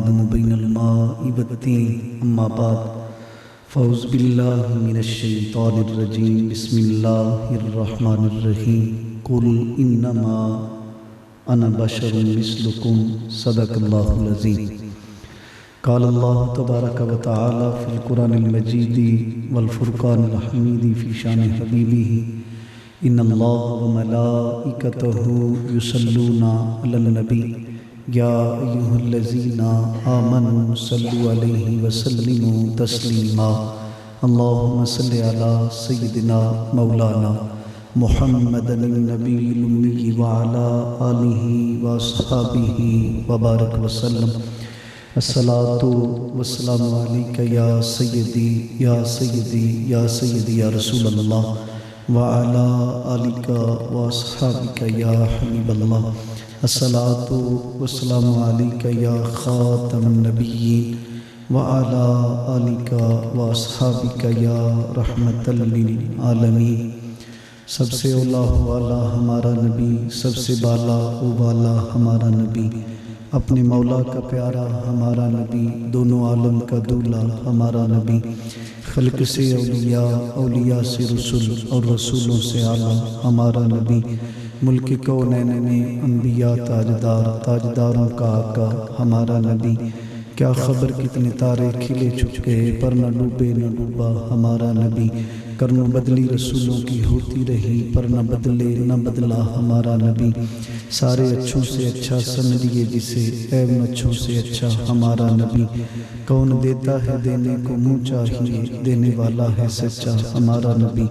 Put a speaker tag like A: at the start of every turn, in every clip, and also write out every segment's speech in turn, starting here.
A: آدم بین الماء والطین اما بعد فاعوذ باللہ من الشیطان الرجیم بسم اللہ الرحمن الرحیم قل انما انا بشر مثلکم صدق اللہ العظیم۔ قال اللہ تبارک و تعالی فی القرآن المجید والفرقان الحمید فی شان حبیبہ ان اللہ وملائکتہ یصلون علی النبی یا ایہا الذین آمنوا صلوا علیہ وسلموا تسلیما اللہم صلی علی سیدنا مولانا محمد النبی الامی وعلی آلہ واصحابہ وبارک وسلم۔ الصلاۃ والسلام علیک یا سیدی یا سیدی یا سیدی یا رسول اللہ وعلی آلک واصحابک یا حبیب اللہ۔ الصلاۃ والسلام علیک یا خاتم النبیین وعلی آلک واصحابک یا رحمت للعالمین۔ سب سے اولا والا ہمارا نبی، سب سے بالا و بالا ہمارا نبی، اپنے مولا کا پیارا ہمارا نبی، دونوں عالم کا دولا ہمارا نبی، خلق سے اولیاء، اولیاء سے رسول اور رسولوں سے اعلیٰ ہمارا نبی، ملک کونین میں انبیاء تاجدار، تاجداروں کا آقا ہمارا نبی۔ کیا خبر کتنے تارے کھلے چھپ گئے پر نہ ڈوبے نہ ڈوبا ہمارا نبی، کرنوں بدلی رسولوں کی ہوتی رہی پر نہ بدلے نہ بدلا ہمارا نبی، سارے اچھوں سے اچھا سمجھیے جسے عیب اچھوں سے اچھا ہمارا نبی، کون دیتا ہے دینے کو منہ چاہیے دینے والا ہے سچا ہمارا نبی،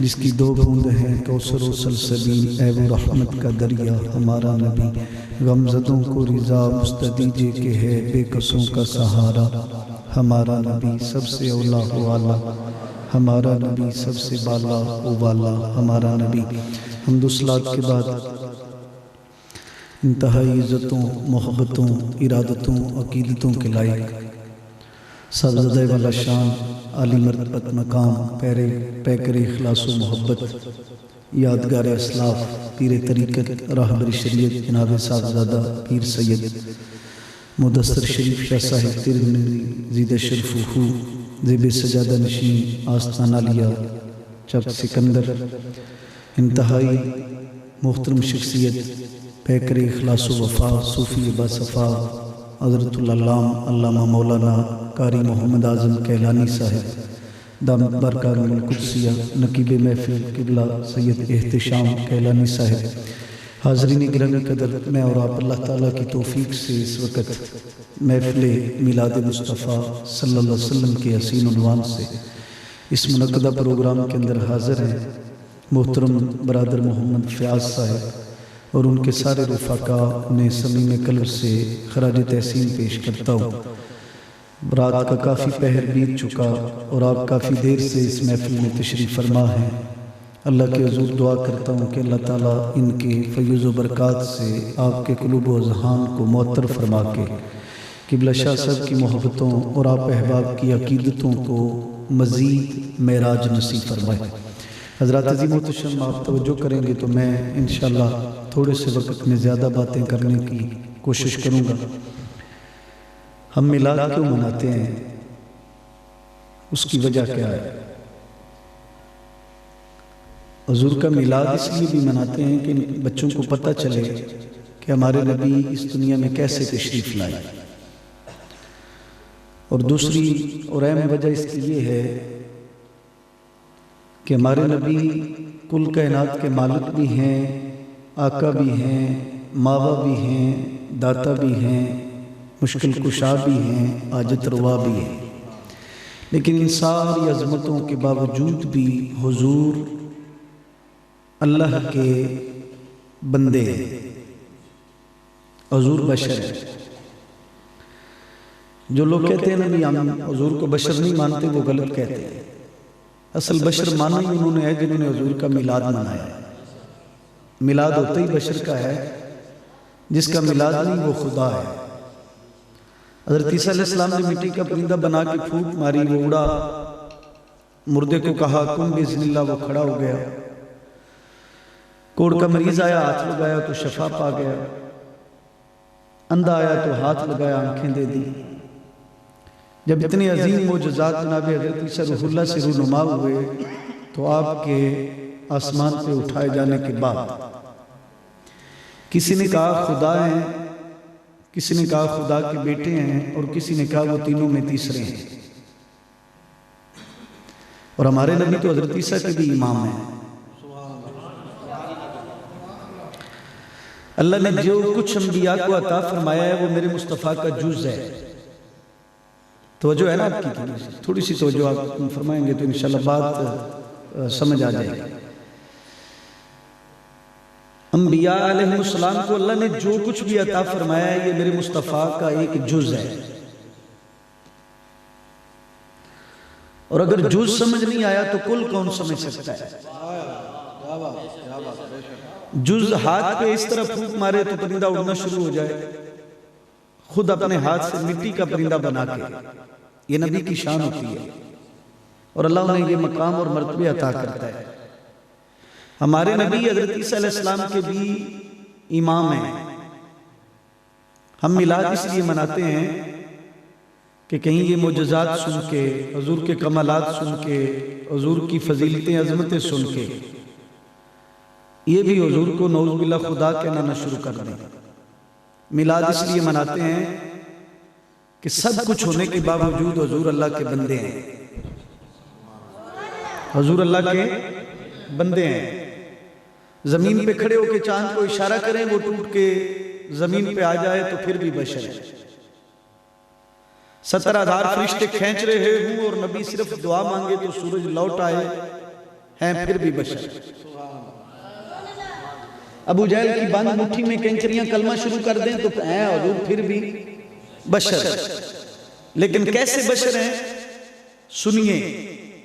A: جس کی دو بوند ہیں کوثر و سلسبیل عیب و رحمت کا دریا ہمارا نبی، غمزدوں کو رضا مستدیجے کے ہے بے قصوں کا سہارا ہمارا نبی، سب سے اولا والا ہمارا نبی، سب سے بالا و والا ہمارا نبی۔ حمد و صلات کے بعد انتہائی عزتوں، محبتوں، ارادتوں، عقیدتوں کے لائق سرزدہ والا شان، عالی مرتبت مقام، پیکر اخلاص و محبت، یادگار اسلاف، پیر طریقت، راہبر شریعت جناب صاحبزادہ پیر سید مدثر شریف شاہ صاحب ترمذی زید شرف ہو، زیب سجادہ نشین آستانہ لیا چک سکندر، انتہائی محترم شخصیت، پیکر اخلاص و وفا، صوفی باصفا، حضرت العلامہ علامہ مولانا قاری محمد اعظم کیلانی صاحب دامت برکاتہ القدسیہ، نقیب محفل قبلہ سید احتشام کیلانی صاحب۔ حاضرین گرامی قدر، میں اور آپ اللہ تعالیٰ کی توفیق سے اس وقت محفل میلاد مصطفیٰ صلی اللہ علیہ وسلم کے حسین عنوان سے اس منعقدہ پروگرام کے اندر حاضر ہیں محترم برادر محمد فیاض صاحب اور ان کے سارے رفقاء، انہیں صمیم قلب سے خراج تحسین پیش کرتا ہوں۔ رات کا کافی پہر بیت چکا اور آپ کافی دیر سے اس محفل میں تشریف فرما ہیں، اللہ کے حضور دعا کرتا ہوں کہ اللہ تعالیٰ ان کے فیض و برکات سے آپ کے قلوب و اذہان کو معطر فرما کے قبلہ شاہ صاحب کی محبتوں اور آپ احباب کی عقیدتوں کو مزید معراج نصیب فرمائے۔ حضرات عظیم و تشم، آپ توجہ کریں گے تو میں انشاءاللہ تھوڑے سے وقت میں زیادہ باتیں کرنے کی کوشش کروں گا۔ ہم میلاد کیوں مناتے ہیں، اس کی وجہ کیا ہے؟ حضور کا میلاد اس لیے بھی مناتے ہیں کہ بچوں کو پتہ چلے کہ ہمارے نبی اس دنیا میں کیسے تشریف لائے، اور دوسری اور اہم وجہ اس کی یہ ہے کہ ہمارے نبی کل کائنات کے مالک بھی ہیں، آقا بھی ہیں، ماوا بھی ہیں، داتا بھی ہیں، مشکل کشا بھی ہیں، حاجت روا بھی ہیں، لیکن ان ساری عظمتوں کے باوجود بھی حضور اللہ کے بندے ہیں، حضور بشر ہیں۔ جو لوگ کہتے ہیں نبی ہم حضور کو بشر نہیں مانتے، وہ غلط کہتے ہیں۔ اصل بشر مانا ہی انہوں نے ہے جنہوں نے حضور کا میلاد منایا ہے۔ میلاد ہوتا ہی بشر کا ہے، جس کا میلاد نہیں وہ خدا ہے۔ حضرت عیسیٰ علیہ السلام نے مٹی کا پرندہ بنا کے پھونک ماری، وہ اڑا، مردے کو کہا کن بسم اللہ، وہ کھڑا ہو گیا۔ کوڑ کا مریض آیا، ہاتھ لگایا تو شفا پا گیا۔ اندھا آیا تو ہاتھ لگایا، آنکھیں دے دی۔ جب اتنے عظیم معجزات جناب حضرت عیسیٰ روح اللہ سے رونما ہوئے تو آپ کے آسمان پہ اٹھائے جانے کے بعد کسی نے کہا خدا ہیں، کسی نے کہا خدا کے بیٹے ہیں، اور کسی نے کہا وہ تینوں میں تیسرے ہیں۔ اور ہمارے نبی تو حضرت عیسیٰ کے بھی امام ہیں۔ اللہ نے جو کچھ انبیاء کو عطا فرمایا ہے وہ میرے مصطفیٰ کا جز ہے۔ توجہ ہے نا آپ کی؟ تھوڑی سی توجہ آپ فرمائیں گے تو انشاءاللہ بات سمجھ آ جائے گی۔ انبیاء علیہ السلام کو اللہ نے جو کچھ بھی عطا فرمایا ہے یہ میرے مصطفیٰ کا ایک جز ہے۔ اور اگر جز سمجھ نہیں آیا تو کل کون سمجھ سکتا ہے؟ جز ہاتھ پہ اس طرح پھونک مارے تو پرندہ اڑنا شروع ہو جائے، خود اپنے ہاتھ سے مٹی کا پرندہ بنا کے، یہ نبی کی شان ہوتی ہے، اور اللہ انہیں یہ مقام اور مرتبہ عطا کرتا ہے۔ ہمارے نبی حضرت عیسیٰ علیہ السلام کے بھی امام ہیں۔ ہم میلاد اس لیے مناتے ہیں کہ کہیں یہ معجزات سن کے، حضور کے کمالات سن کے، حضور کی فضیلتیں عظمتیں سن کے یہ بھی حضور کو نعوذ باللہ خدا کہنا نہ شروع کر دیں۔ میلاد اس لیے مناتے ہیں کہ سب کچھ ہونے کے باوجود حضور اللہ کے بندے ہیں، حضور اللہ کے بندے ہیں۔ زمین پہ کھڑے ہو کے چاند کو اشارہ کریں وہ ٹوٹ کے زمین پہ آ جائے تو پھر بھی بشر ہے۔ 70,000 فرشتے کھینچ رہے ہوں اور نبی صرف دعا مانگے تو سورج لوٹ آئے ہیں، پھر بھی بشر۔ ابو جہل کی بند مٹھی میں کینچریاں کلمہ شروع کر دیں تو ہیں حضور پھر بھی بشر۔ لیکن کیسے بشر ہیں؟ سنیے،